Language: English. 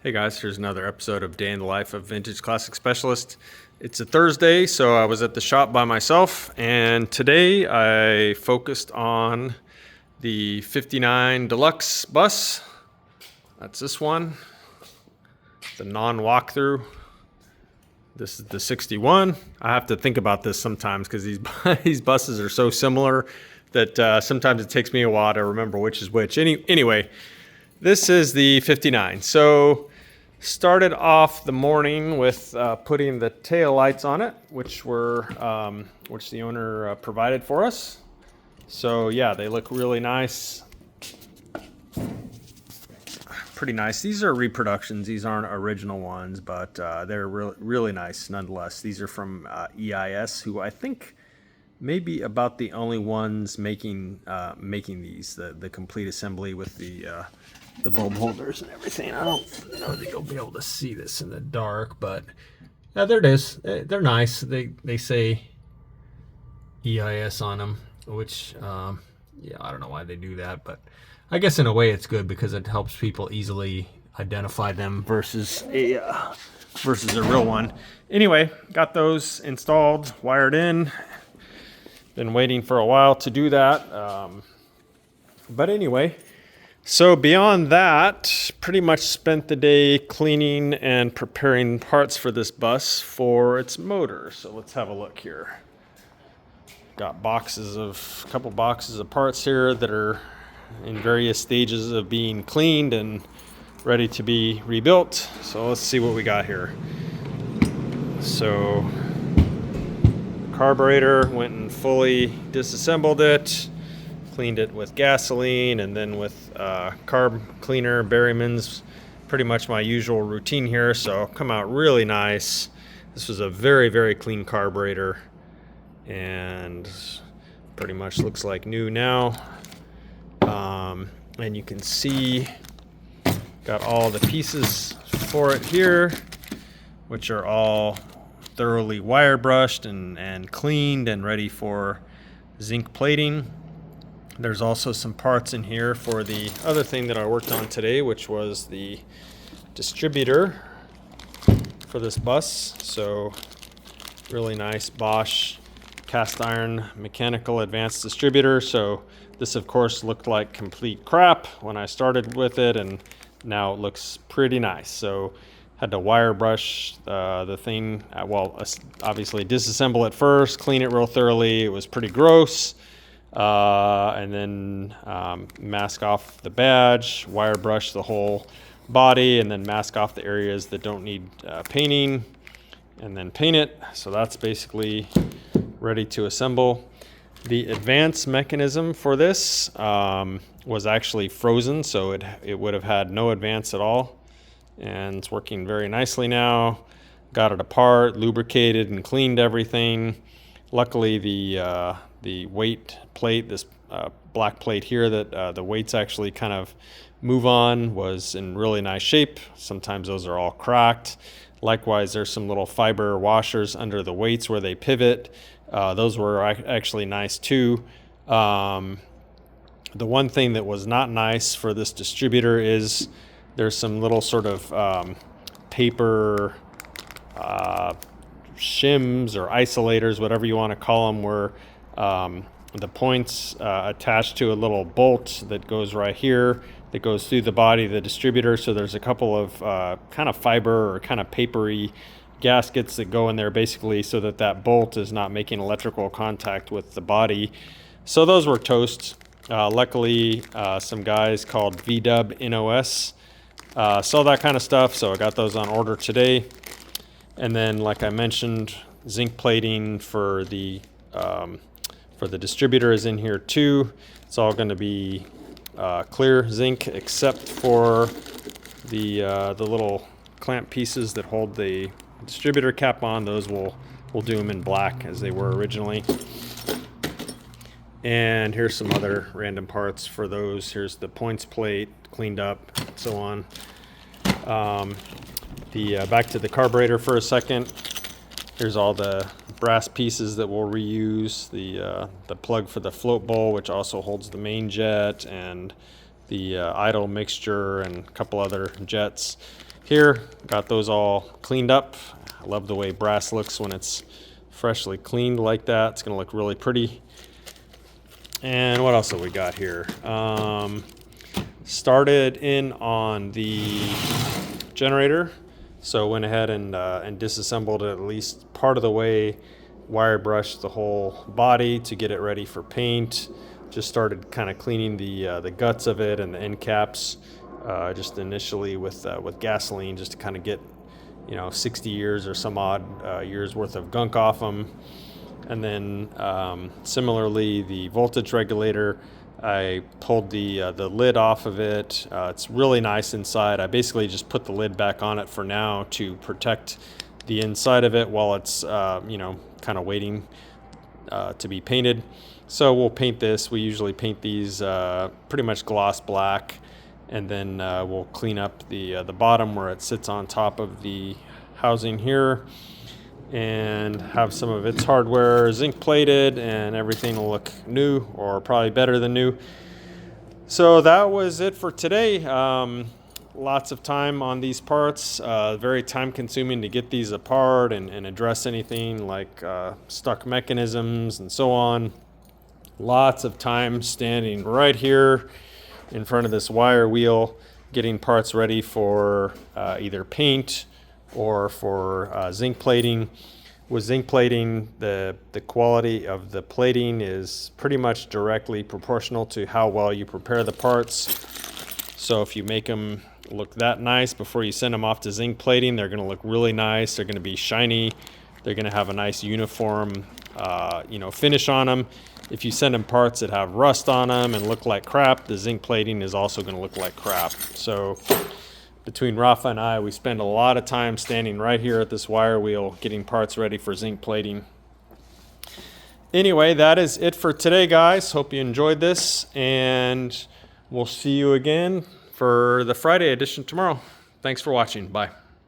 Hey guys, here's another episode of Day in the Life of Vintage Classic Specialist. It's a Thursday, so I was at the shop by myself, and today I focused on the 59 Deluxe bus. That's this one, the non-walkthrough. This is the 61. I have to think about this sometimes because these buses are so similar that sometimes it takes me a while to remember which is which. Anyway, this is the 59. So started off the morning with putting the tail lights on it, which the owner provided for us. So yeah, they look really nice. Pretty nice. These are reproductions. These aren't original ones, but they're really nice nonetheless. These are from EIS, who I think may be about the only ones making these, the complete assembly with the bulb holders and everything. I don't know that you'll be able to see this in the dark, but there it is. They're nice. They say EIS on them, which yeah, I don't know why they do that, but I guess in a way it's good because it helps people easily identify them versus a real one. Anyway, got those installed, wired in. Been waiting for a while to do that, but anyway. So beyond that, pretty much spent the day cleaning and preparing parts for this bus for its motor. So let's have a look here. Got a couple boxes of parts here that are in various stages of being cleaned and ready to be rebuilt. So let's see what we got here. So carburetor, went and fully disassembled it. Cleaned it with gasoline and then with carb cleaner, Berryman's, pretty much my usual routine here. So come out really nice. This was a very, very clean carburetor and pretty much looks like new now. And you can see got all the pieces for it here, which are all thoroughly wire brushed and cleaned and ready for zinc plating. There's also some parts in here for the other thing that I worked on today, which was the distributor for this bus. So really nice Bosch cast iron mechanical advanced distributor. So this of course looked like complete crap when I started with it, and now it looks pretty nice. So had to wire brush the thing, obviously disassemble it first, clean it real thoroughly. It was pretty gross. And then mask off the badge, wire brush the whole body, and then mask off the areas that don't need painting, and then paint it. So that's basically ready to assemble. The advance mechanism for this was actually frozen, so it would have had no advance at all, and it's working very nicely now. Got it apart, lubricated and cleaned everything. Luckily the weight plate, this black plate here that the weights actually kind of move on, was in really nice shape. Sometimes those are all cracked. Likewise, there's some little fiber washers under the weights where they pivot. Those were actually nice too. The one thing that was not nice for this distributor is there's some little sort of paper shims or isolators, whatever you want to call them, where the points attached to a little bolt that goes right here that goes through the body of the distributor. So there's a couple of kind of fiber or kind of papery gaskets that go in there basically so that bolt is not making electrical contact with the body. So those were toast. Luckily, some guys called VW NOS sell that kind of stuff, so I got those on order today. And then, like I mentioned, zinc plating for the distributor is in here too. It's all going to be clear zinc except for the little clamp pieces that hold the distributor cap on. Those we'll do them in black as they were originally. And here's some other random parts for those. Here's the points plate cleaned up, and so on. Back to the carburetor for a second. Here's all the brass pieces that we'll reuse. The plug for the float bowl, which also holds the main jet, and the idle mixture and a couple other jets. here. Got those all cleaned up. I love the way brass looks when it's freshly cleaned like that. It's gonna look really pretty. And what else have we got here? Started in on the generator. So went ahead and disassembled it at least part of the way, wire brushed the whole body to get it ready for paint. Just started kind of cleaning the guts of it and the end caps, just initially with gasoline, just to kind of get 60 years or some odd years worth of gunk off them. And then similarly, the voltage regulator, I pulled the lid off of it. It's really nice inside. I basically just put the lid back on it for now to protect the inside of it while it's kind of waiting to be painted. So we'll paint this. We usually paint these pretty much gloss black, and then we'll clean up the bottom where it sits on top of the housing here, and have some of its hardware zinc plated, and everything will look new, or probably better than new. So that was it for today. Lots of time on these parts, very time consuming to get these apart and address anything like stuck mechanisms and so on. Lots of time standing right here in front of this wire wheel, getting parts ready for either paint or for zinc plating. With zinc plating, the quality of the plating is pretty much directly proportional to how well you prepare the parts. So if you make them look that nice before you send them off to zinc plating, they're going to look really nice. They're going to be shiny. They're going to have a nice uniform finish on them. If you send them parts that have rust on them and look like crap, the zinc plating is also going to look like crap. So between Rafa and I, we spend a lot of time standing right here at this wire wheel getting parts ready for zinc plating. Anyway, that is it for today, guys. Hope you enjoyed this, and we'll see you again for the Friday edition tomorrow. Thanks for watching. Bye.